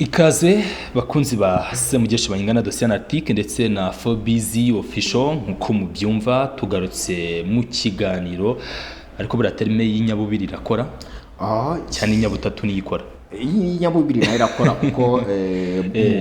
Ikaze bakunzi ba Semugeshi banyingana dossier analytique ndetse na Fobizi official nkuko mubyumva tugarutse mu kiganiro ariko bura terme y'inyabubiri irakora cyane inyabutatu niyikora inyabubiri nayo irakora kuko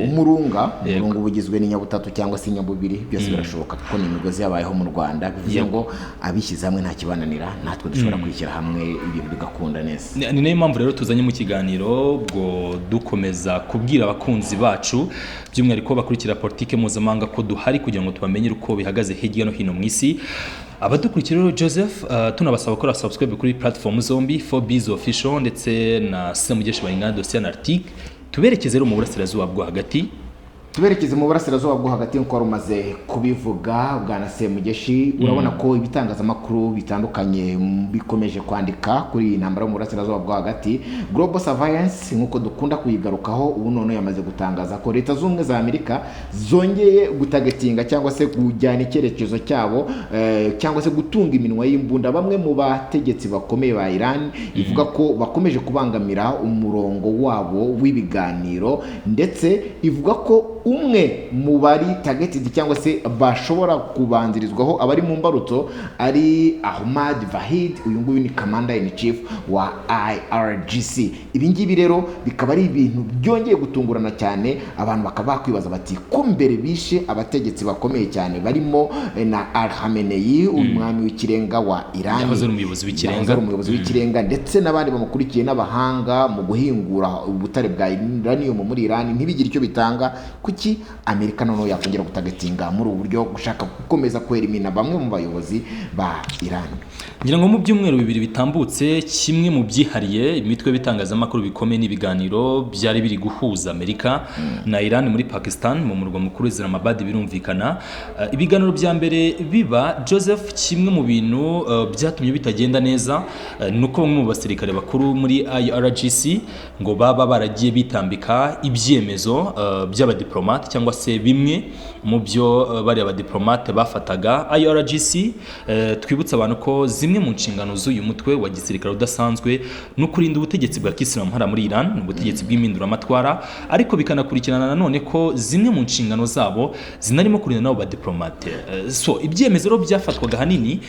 umurunga bugizwe n'inyabutatu cyangwa se inyabubiri byose birashoboka kuko ni imigozi yabayeho mu Rwanda bivuze ngo abishyize hamwe nta kibananira natwe dushobora kwishyira hamwe ibintu bigakunda neza. Ni nayo mpamvu rero tuzanye mu kiganiro bwo dukomeza kubwira abakunzi bacu by'umwihariko bakurikira politike mpuzamahanga ko duhari kugira ngo tubamenyere uko bihagaze hirya no hino mu isi. Abadukurikira rero Joseph tunabasaba gukora subscribe kuri platform zombi Fobizi official ndetse na Semugeshi banyingana dossier analytique tuberekeze rero mu burasirazuba bwo hagati nko rumaze kubivuga bwana Semugeshi urabona ko ibitangazamakuru bitandukanye bikomeje kwandika kuri intambara mu burasirazuba bwo hagati. Global Surveillance nkuko dukunda kuyigarukaho ubu none yamaze gutangaza ko Leta z'Ubumwe za Amerika zongeye gutagetinga cyangwa se kujyana icyerekezo cyabo cyangwa se gutunga iminwa y'imbunda bamwe mu bategetsi bakomeye ba Iran ivuga ko bakomeje kubangamira umurongo wabo w'ibiganiro ndetse ivuga ko umwe mu bari targeted cyangwa se bashobora kubanzirizwaho abari mu mbaruto ari Ahmad Vahid. Uyu nguyu ni commander in chief wa IRGC. Ibi ngibi rero bikaba ari ibintu byongeye gutungurana cyane abantu bakaba bakwibaza bati ko mbere bishe abategetsi bakomeye cyane barimo na Al-Khamenei umwami w'ikirenga wa Iran yahoze umuyobozi w'ikirenga ndetse n'abandi bamukurikiye n'abahanga mu guhingura ubutare bwa uranium muri Iran ntibigire icyo bitanga. Kuki Amerika noneho yakongera gutagetinga muri ubu buryo gushaka gukomeza kwerimina bamwe mu bayobozi ba Iran? Ngira ngo mu byumweru bibiri bitambutse kimwe mu byihariye imitwe bitangazamakuru bikomeye n'ibiganiro byari biri guhuza Amerika na Iran muri Pakistan mu murwa mukuru Islamabad birumvikana. Ibiganiro bya mbere biba Joseph kimwe mu bintu byatumye bitagenda neza nuko bamwe mu basirikare bakuru muri IRGC ngo baba baragiye bitambika ibyemezo by'abadiplomate cyangwa se bimwe mu byo bari abadiplomate bafataga. IRGC twibutsa abantu ko zimwe mu nshingano z'uyu mutwe wa gisirikare udasanzwe no kurinda ubutegetsi bwa Kisilamu hara muri Iran ubutegetsi bw'iminduramatwara ariko bikanakurikirana nanone ko zimwe mu nshingano zabo zinarimo kurinda nabo badiplomate. So ibyemezo rero byafatwaga hanini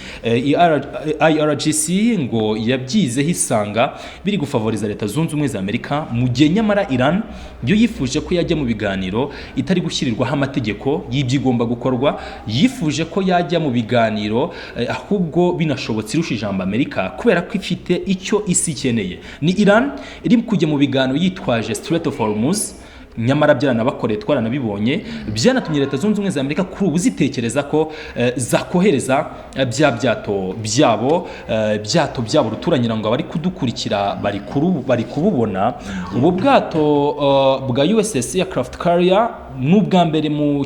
IRGC ngo yabyize hisanga biri gufavoriza Leta zunze ubumwe za Amerika mu gihe nyamara Iran byo yifuje ko yajya mu biganiro itari gushyirirwaho amategeko y'ibyo igomba gukorwa. Yifuje ko yajya mu biganiro ahubwo binashobotse irusha ijambo Amerika kubera ko ifite icyo isi ikeneye. Ni Iran iri kujya mu biganiro yitwaje Strait of Hormuz nyamara byaranabakoreye twaranabibonye byanatumye Leta zunze ubumwe za Amerika kuri ubu zitekereza ko zakohereza byato byabo ruturanyira ngo abari kudukurikira bari kububona. Ubu bwato bwa USS Aircraft Carrier n'ubwa mbere mu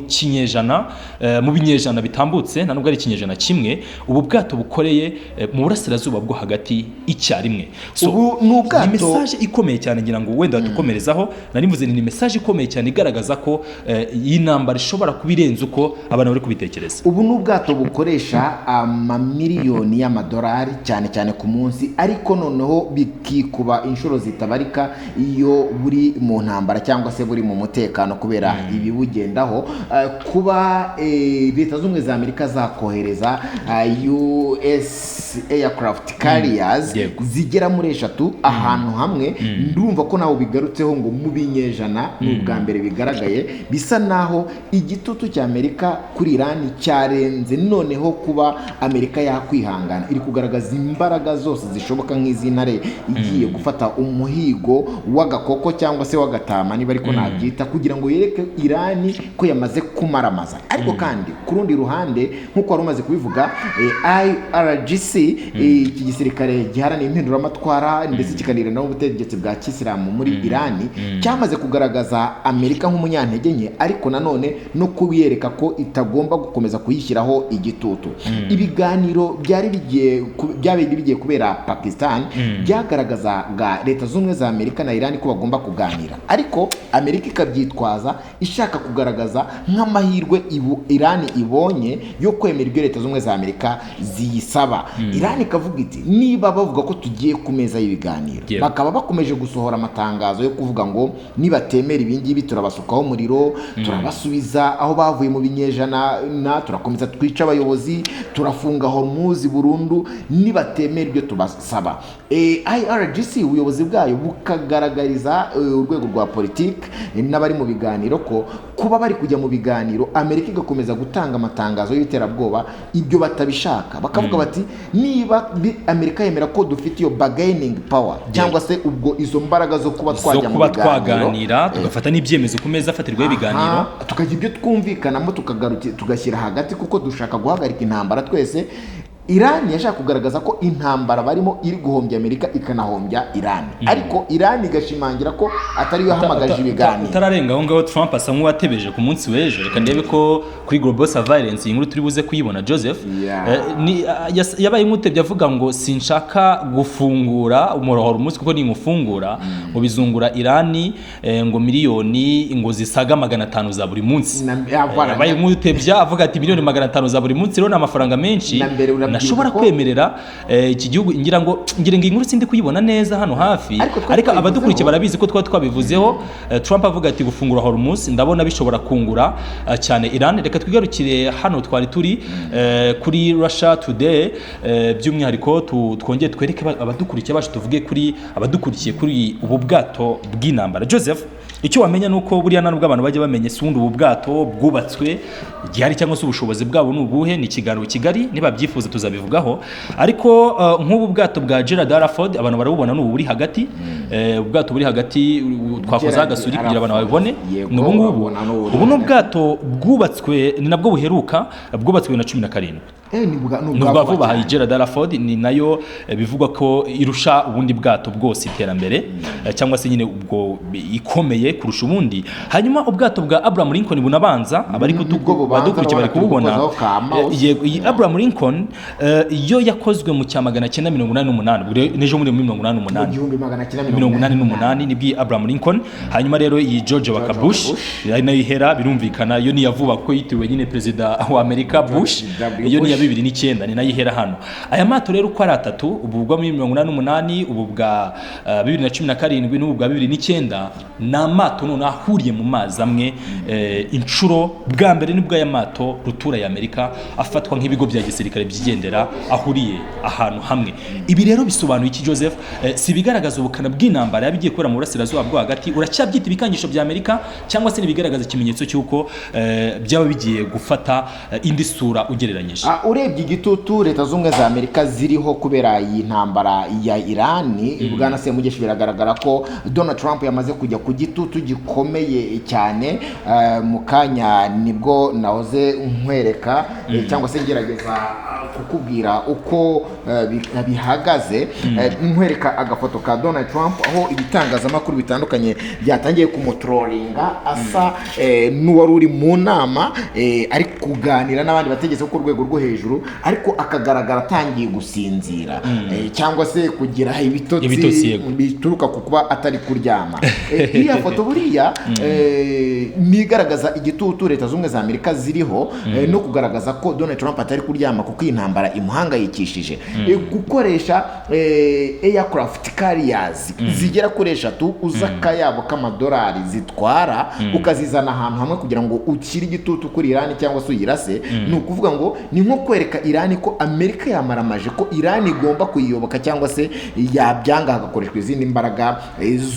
binyejana bitambutse na nubwo ari ikinyejana kimwe ubu bwato bukoreye mu burasirazuba bwo hagati icyarimwe. Ubu n'ubwato ni message ikomeye cyane ngira ngo wenda dukomerezaho narimvuze ni message ikomeye cyane igaragaza ko iyi ntambara ishobora kubirenza uko abantu bari kubitekereza. Ubu n'ubwato bukoresha amamiliyoni y'amadolari cyane ku munsi ariko noneho bikikuba inshuro zitabarika iyo buri mu ntambara cyangwa se buri mu mutekano kubera ibibugendaho. Kuba Leta z'Ubumwe za Amerika zakohereza US Aircraft Carriers zigera muri 3 ahantu hamwe ndumva ko nawo bigarutseho ngo mu binyejana n'ubwa mbere bigaragaye bisa naho igitutu cya Amerika kuri Iran cyarenze noneho kuba Amerika yakwihangana iri kugaragaza imbaraga zose zishoboka nk'izintare igiye gufata umuhigo w'agakoko cyangwa se w'agatama niba ariko nabyita kugira ngo yereke Iran ko yamaze kumaramaza. Ariko kandi ku rundi ruhande nkuko wari umaze kubivuga IRGC iki gisirikare giharanira impinduramatwara ndetse kikanira no ubutegetsi bwa Kisilamu muri Iran cyamaze kugaragaza Amerika nk'umunyantege nke ariko nanone no kubiyereka ko itagomba gukomeza kuyishyiraho igitutu. Ibiganiro byari bigiye kubera Pakistan byagaragazaga Leta z'Ubumwe za Amerika na Iran ko bagomba kuganira ariko Amerika ikabyitwaza ishaka kugaragaza nk'amahirwe Iran ibonye yo kwemera ibyo leta z'ubumwe za Amerika ziyisaba. Iran ikavuga iti niba bavuga ko tugiye ku meza y'ibiganiro bakaba bakomeje gusohora amatangazo yo kuvuga ngo nibatemera ibingibi turabasukaho umuriro, turabasubiza aho bavuye mu binyejana, turakomeza twica abayobozi, turafunga Hormuz burundu nibatemera ibyo tubasaba. IRGC ubuyobozi bwayo bukagaragariza urwego rwa politiki n'abari mu biganiro ko kuba bari kujya mu biganiro Amerika igakomeza gutanga amatangazo y'iterabwoba ibyo batabishaka. Bakavuga bati niba Amerika yemera ko dufite iyo bargaining power cyangwa se ubwo izo mbaraga zo kuba twajya mu biganiro tugafata n'ibyemezo ku meza afatirwaho ibiganiro, tukagira ibyo twumvikanamo tugashyira hagati kuko dushaka guhagarika intambara twese. Iran yashaka kugaragaza ko intambara barimo iri guhombya Amerika ikanahombya Iran, ariko Iran igashimangira ko atari yo yahamagaje ibiganiro. Utararenga aho ngaho Trump asa nk'uwatebeje ku munsi w'ejo. Reka ndebe ko kuri Global Surveillance inkuru turi buze kuyibona Joseph, yabaye nk'utebye avuga ngo sinshaka gufungura umurohoro umunsi kuko nimufungura ngo bizungura Iran ngo miliyoni ngo zisaga 500 za buri munsi. Yabaye nk'utebye avuga ati miliyoni 500 za buri munsi rero n'amafaranga menshi nashobora kwemerera iki gihugu. ngira ngo inkuru sindi kuyibona neza hano hafi, ariko abadukurikiye barabizi ko twabivuzeho. Trump avuga ati gufungura Hormuz ndabona bishobora kungura cyane Iran. Reka twigarukire hano twari turi kuri Russia Today, by'umwihariko twongeye twereke abadukurikiye bacu, tuvuge kuri abadukurikiye kuri ubu bwato bw'intambara. Joseph, icyo wamenya nuko buriya nubwo abantu bajya bamenye sundi ubu bwato bwubatswe gihari cyangwa se ubushobozi bwabo nubuhe, ni ikiganiro Kigali niba byifuza tuzabivugaho. Ariko nk'ubu bwato bwa Gerald R. Ford abantu barabubona n'ubu buri hagati, ubwato buri hagati twakoza agasuri kugira abantu babibone. Ubu n'ubwato bwubatswe ni nabwo buheruka, bwubatswe na 17. Nubwo vuba Gerald R. Ford ni nayo bivugwa ko irusha ubundi bwato bwose iterambere cyangwa se nyine ubwo ikomeye kurusha ubundi. Hanyuma ubwato bwa Abraham Lincoln bunabanza abari badukurikiye bari kububona. Iyi Abraham Lincoln yo yakozwe mu cya 1988 nejo muri 1988 nibwi Abraham Lincoln. Hanyuma rero iyi George Walker Bush nayo ihera birumvikana yo ni yavuba ko yitiriwe nyine president wa America Bush, iyo ni 2009 ni nayo ihera hano. Aya mato rero uko ari atatu, ubu bwa 1988, ubu bwa 2017 n'ubu bwa 2009, na mato none ahuriye mu mazi amwe inshuro bwa mbere nibwo aya mato rutura ya Amerika afatwa nk'ibigo bya gisirikare byigendera ahuriye ahantu hamwe. Ibi rero bisobanuye iki Joseph? Si bigaragaza ubukana bw'intambara yabigiye kwera mu burasirazuba bwo hagati, uracyabyita ibikangisho bya Amerika cyangwa se nibigaragaza ikimenyetso cy'uko byaba bigiye gufata indi sura ugereranyije? Urebye igitutu leta z'ubumwe za Amerika ziriho kubera iyi ntambara ya Iran, Bwana Semugeshi, biragaragara ko Donald Trump yamaze kujya ku gitutu gikomeye cyane. Mu kanya nibwo nahoze nkwereka cyangwa se ngerageza kukubwira uko bihagaze, nkwereka agafoto ka Donald Trump aho ibitangazamakuru bitandukanye byatangiye kumutrolinga asa n'uwari uri mu nama ari kuganira n'abandi bategetse ku rwego rwo hejuru, ariko akagaragara atangiye gusinzira cyangwa se kugira ibitotsi bituruka ku kuba atari kuryama. Iriya foto buriya nigaragaza igitutu leta z'ubumwe za Amerika ziriho no kugaragaza ko Donald Trump atari kuryama kuko intambara imuhangayikishije. Gukoresha aircraft carriers zigera kuri 3 uzakayabo k'amadolari zitwara ukazizana ahantu hamwe kugira ngo ukiri igitutu kuri Iran cyangwa se uyirase, ni ukuvuga ngo ni nko kwereka Iran ko Amerika yamaramaje ko Iran igomba kuyiyoboka cyangwa se yabyanga hagakoreshwa izindi mbaraga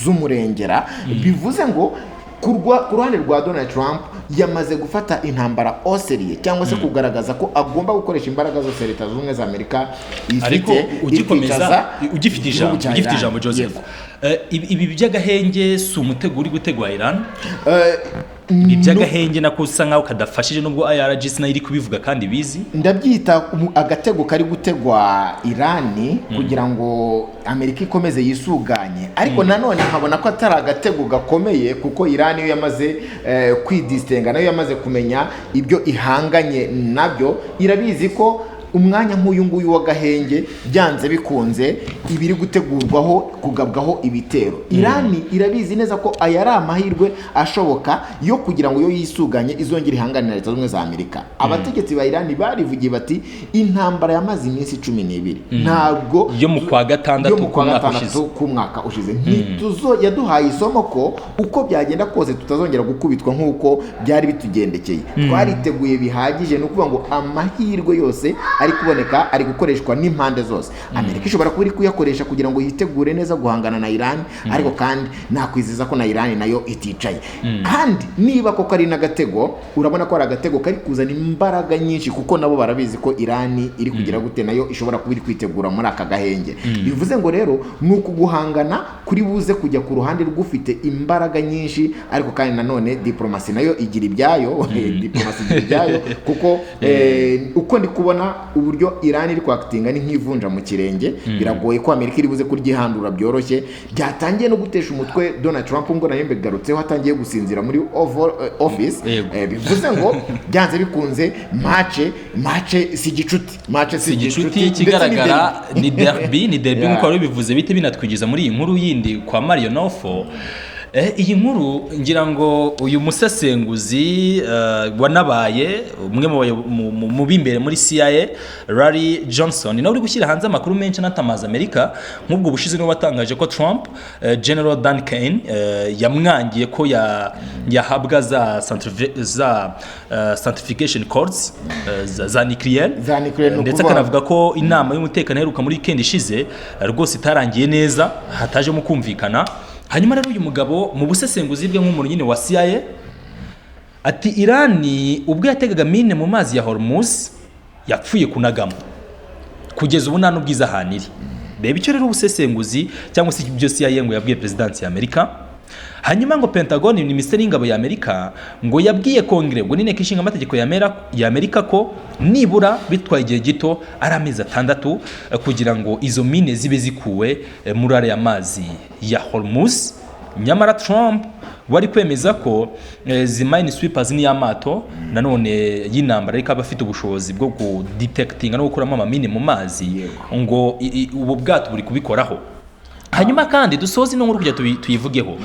z'umurengera. Bivuze ngo ku ruhande rwa Donald Trump yamaze gufata intambara oseriye cyangwa se kugaragaza ko agomba gukoresha imbaraga zose leta z'ubumwe za Amerika ifite. Ugikomeza ugifite ijambo Joseph, ibi by'agahenge si umutego uri gutegwa Iran? Iby'agahenge nako usa nkaho kadafashije nubwo IRGC nayo iri kubivuga kandi bizi. Ndabyita agatego kari gutegwa Iran kugira ngo Amerika ikomeze yisuganye, ariko nanone nkabona ko atari agatego gakomeye kuko Iran yo yamaze kwidistenga, nayo yamaze kumenya ibyo ihanganye nabyo. Irabizi ko umwanya nk'uyu nguyu w'agahenge byanze bikunze ibiri gutegurwaho kugabwaho ibitero. Irani irabizi neza ko aya ari amahirwe ashoboka yo kugira ngo yo yisuganye izongera ihanganira Leta Zunze za Amerika. Abategetsi ba Irani barivugiye bati intambara yamaze iminsi 12 ntabwo yo mu kwa gatandatu k'umwaka ushize yaduhaye isomo ko uko byagenda kose tutazongera gukubitwa nk'uko byari bitugendekeye. Twariteguye bihagije, ni ukuvuga ngo amahirwe yose ari kuboneka ari gukoreshwa n'impande zose. Amerika ishobora kuba iri kuyakoresha kugira ngo yitegure neza guhangana na Irani, ariko kandi nakwiziza ko na Irani nayo iticaye. Kandi niba koko ari n'agatego, urabona ko ari agatego kari kuzana imbaraga nyinshi, kuko nabo barabizi ko Irani iri kugira gute nayo ishobora kuba iri kwitegura muri aka gahenge. Bivuze ngo rero ni ukuguhangana kuri buze kujya ku ruhande rw'ufite imbaraga nyinshi, ariko kandi nanone diplomasi nayo igira ibyayo diplomasi igira ibyayo kuko uko ndi kubona uburyo Irani iri kwakitinga ni nk'ivunja mu kirenge. Biragoye ko Amerika iri buze kuryihandura byoroshye. Byatangiye no gutesha umutwe Donald Trump, ngo nayo mbegarutseho atangiye gusinzira muri office. Bivuze ngo byanze bikunze match si gicuti kigaragara ni derby nk'uko wari bivuze bite binatwigiza muri iyi nkuru yindi kwa Marionofo. Iyi nkuru ngira ngo uyu musesenguzi wanabaye umwe mu bimbere muri CIA Larry Johnson nawe uri gushyira hanze amakuru menshi anatamaza Amerika. Nk'ubwo bushize no watangaje ko Trump General Dan Kane yamwangiye ko yahabwa za certification codes za nuclear ndetse akanavuga ko inama y'umutekano iheruka muri weekend ishize rwose itarangiye neza, hataje mu kumvikana. Hanyuma rero uyu mugabo mu busesenguzi bwe nk'umuntu nyine wa CIA ati Irani ubwo yategaga mine mu mazi ya Hormuz yapfuye kunagamo kugeza ubu nta n'ubwiza haniri. Reba icyo rero ubusesenguzi cyangwa se ibyo CIA ngo yabwiye Presidence ya Amerika. Hanyuma ngo Pentagon ni Minisiteri y'Ingabo ya Amerika ngo yabwiye Kongere ngo n'inteko ishinga amategeko ya Amerika ko nibura bitwaye igihe gito ari amezi 6 kugira ngo izo mine zibe zikuwe muri area mazi ya Hormuz. Nyamara Trump wari kwemeza ko zi mine sweepers ni amato nanone y'intambara ariko abafite ubushobozi bwo kudetectinga no gukuramo amamine mu mazi ngo ubu bwato buri kubikoraho. Hanyuma kandi dusoze no nkuru kujya tuyivugeho.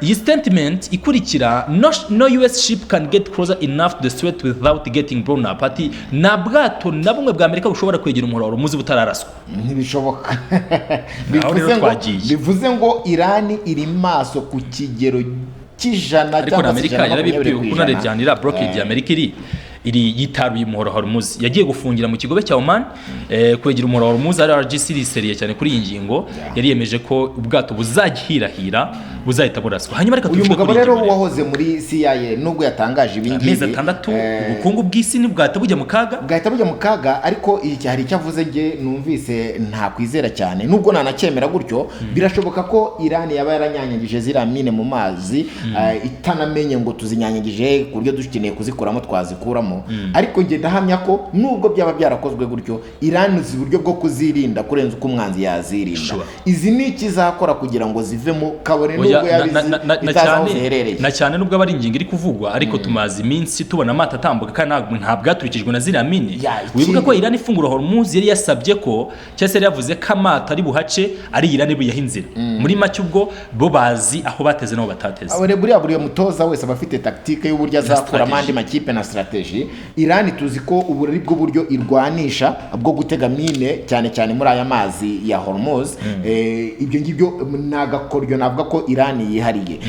Iyi statement ikurikira no US ship can get closer enough to the Strait without getting blown up. Ati na bwato na bumwe bwa Amerika bushobora kwegera umuhoro muzi butararaswa. Ntibishoboka. Bivuze ngo Irani iri maso ku kigero cy'ijana cyangwa Amerika yarabibwiye kuna rejyanira blockade ya Amerika iri yitaruye umuhoro Hormuz. Yagiye gufungira mu kigobe cya Oman kwegera umuhoro Hormuz. RGC riseriye cyane kuri iyi ngingo, yari yemeje ko ubwato buzagihirahira buzahita buraswa. Hanyuma reka uyu mugabo rero wahoze muri CIA nubwo yatangaje ibingibi amezi 6 ubukungu bw'isi ni bwahita bujya mu kaga, ariko iki hari icyo avuze nge numvise nta kwizera cyane nubwo nanakemera gutyo. Birashoboka ko Irani yaba yaranyanyagije zira mine mu mazi itanamenye ngo tuzinyanyagije ku buryo dukeneye kuzikuramo twazikuramo. Ariko nge ndahamya ko nubwo byaba byarakozwe gutyo Irani uzi uburyo bwo kuzirinda kurenza uko umwanzi yazirinda. Izi ni ikizakora kugira ngo zivemo kabone nubwo na cyane nubwo abari ingingo iri kuvugwa, ariko tumaze iminsi tubona amata atambuka kandi ntabwo yaturikijwe na ziriya mine. Wibuka ko Irani ifungura Hormuz yari yasabye ko cyase yari yavuze ko amata ari buhace ari Irani buyahinzira. Muri make ubwo bo bazi aho bateze n'aho batateze. Buriya mutoza wese abafite tactique y'uburyo azakura amandi makipe na strategy. Irani tuzi ko ubu ari bwo buryo irwanisha bwo gutega mine cyane cyane muri aya mazi ya Hormuz. Ibyo ngibyo nagakoryo navuga ko Irani yihariye.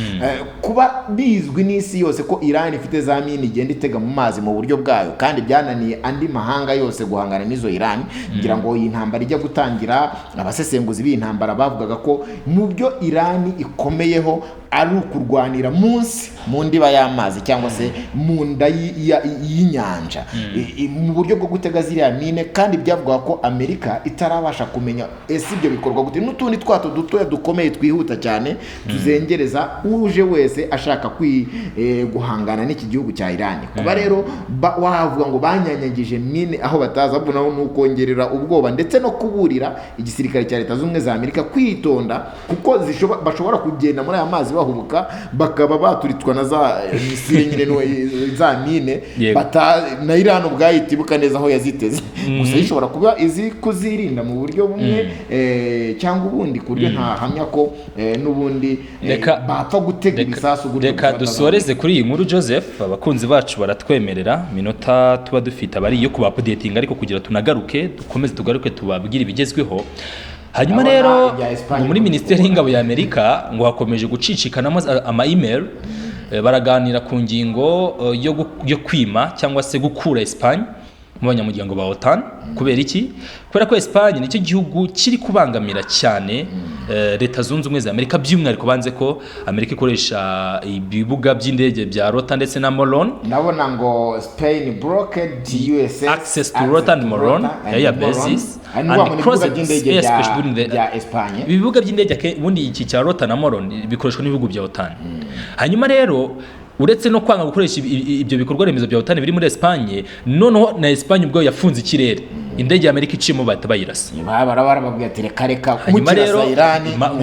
Kuba bizwi n'isi yose ko Irani ifite za mine igenda itega mu mazi mu buryo bwayo kandi byananiye andi mahanga yose guhangana n'izo Irani. Ngira ngo iyi ntambara ijya gutangira abasesenguzi b'intambara bavugaga ko mu byo Irani ikomeyeho ari ukurwanira munsi mu ndiba y'amazi cyangwa se mu nda y'inyanja mu buryo bwo gutega ziriya mine. Kandi byavuga ko Amerika itarabasha kumenya ese ibyo bikorwa gute. N'utundi twato dutoya dukomeye twihuta cyane bazengereza uje wese ashaka guhangana n'iki gihugu cya Iran. Kuba rero wavuga ngo banyanyagije mine aho bataza abona n'ukongerera ubwoba ndetse no kuburira igisirikare cya Leta z'Ubumwe za Amerika kwitonda, kuko bashobora kugenda muri aya mazi bahubuka bakaba baturitswa na za misile nyine za mine na Iran ubwayo itibuka neza aho yaziteze. Gusa ishobora kuba izi kuzirinda mu buryo bumwe cyangwa ubundi, ku buryo ntahamya ko n'ubundi bapfa gutega ibisasu gutyo. Reka dusoreze kuri iyi nkuru Joseph, abakunzi bacu baratwemerera minota tuba dufite abari yo kubapodatinga, ariko kugira tunagaruke dukomeze tugaruke tubabwire ibigezweho. Hanyuma rero muri Minisiteri y'Ingabo ya Amerika ngo hakomeje gucicikanamo ama-email, baraganira ku ngingo yo kwima cyangwa se gukura Espagne mu banyamuryango ba OTAN. Kubera iki? Kubera ko Espagne nicyo gihugu kiri kubangamira cyane Leta Zunze Ubumwe za Amerika, by'umwihariko banze ko Amerika ikoresha ibibuga by'indege bya Rota ndetse na Moron. Ndabona ngo Spain blocked US access to Rota and Moron air bases and crossed ya Espagne. Ibibuga by'indege ubundi iki cya Rota na Moron bikoreshwa n'ibihugu bya OTAN. Hanyuma rero uretse no kwanga gukoresha ibyo bikorwa remezo bya OTAN biri muri Espagne, noneho na Espagne ubwo yafunze ikirere indege ya Amerika icimo bahita bayirasa. Barababwiye ati reka hanyuma rero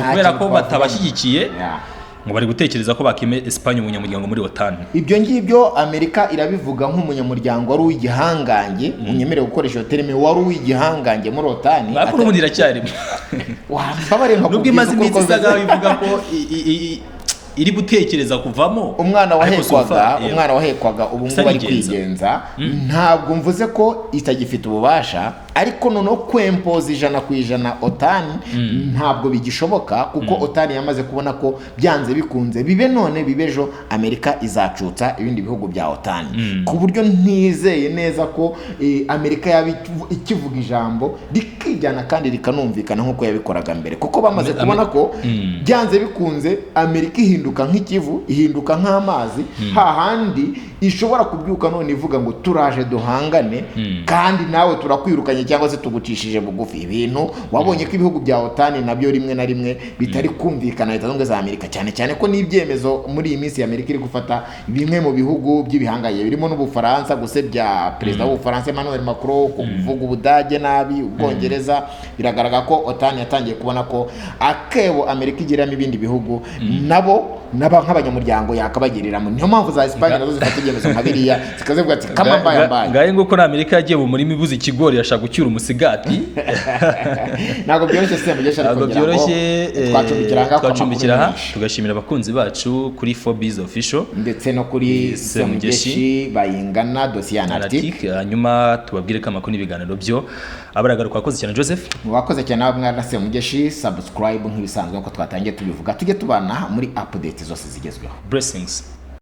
kubera ko batabashyigikiye ngo bari gutekereza ko bakime Espagne umunyamuryango muri OTAN. Ibyo ngibyo Amerika irabivuga nk'umunyamuryango wari uw'igihangange, unyemereye gukoresha iyo terime, wari uw'igihangange muri OTAN. Ariko n'ubundi iracyarimo. Nubwo imaze iminsi isaga bivuga ko iri gutekereza kuvamo. Umwana wahekwaga ubu ngubu ari kwigenza. Ntabwo mvuze ko itagifite ububasha, ariko noneho kwempoza 100% OTAN ntabwo bigishoboka, kuko OTAN yamaze kubona ko byanze bikunze bibe none bibejo Amerika izacutsa ibindi bihugu bya OTAN. Ku buryo ntizeye neza ko Amerika yabi ikivuga ijambo rikijyana kandi rikanumvikana nk'uko yabikoraga mbere, kuko bamaze kubona ko byanze bikunze Amerika ihinduka nk'ikivu, ihinduka nk'amazi, hahandi ishobora kubyuka none ivuga ngo turaje duhangane kandi nawe turakwirukanye cyangwa se tugucishije bugufi. Ibintu wabonye ko ibihugu bya OTAN nabyo rimwe na rimwe bitari kumvikana Leta Zunze za Amerika, cyane cyane ko n'ibyemezo muri iyi minsi Amerika iri gufata bimwe mu bihugu by'ibihangaye birimo n'Ubufaransa gusebya perezida w'Ubufaransa Emmanuel Macron, kuvuga Ubudage nabi, Ubwongereza. Biragaragara ko OTAN yatangiye kubona ko akebo Amerika igiramo ibindi bihugu nabo nk'abanyamuryango yakabagiriramo. Niyo mpamvu za Espagne nazo zifata ibyemezo nka biriya zikazivuga ati kama mbaye ngaye nguko na Amerika yagiye mu murima ibuze ikigori yashaka gucyura umusigati. Ntabwo byoroshye se mugesha, ntabwo byoroshye. Twacumbikira aha tugashimira abakunzi bacu kuri Fobiz Official ndetse no kuri Semugeshi Bayingana Dossier Analytique. Hanyuma tubabwire ko amakuru n'ibiganiro byo abaragaruka. Wakoze cyane Joseph. Wakoze cyane abamwana Semugeshi. Subscribe nk'ibisanzwe ko twatangiye tubivuga, tujye tubana muri update zose zigezweho. Blessings.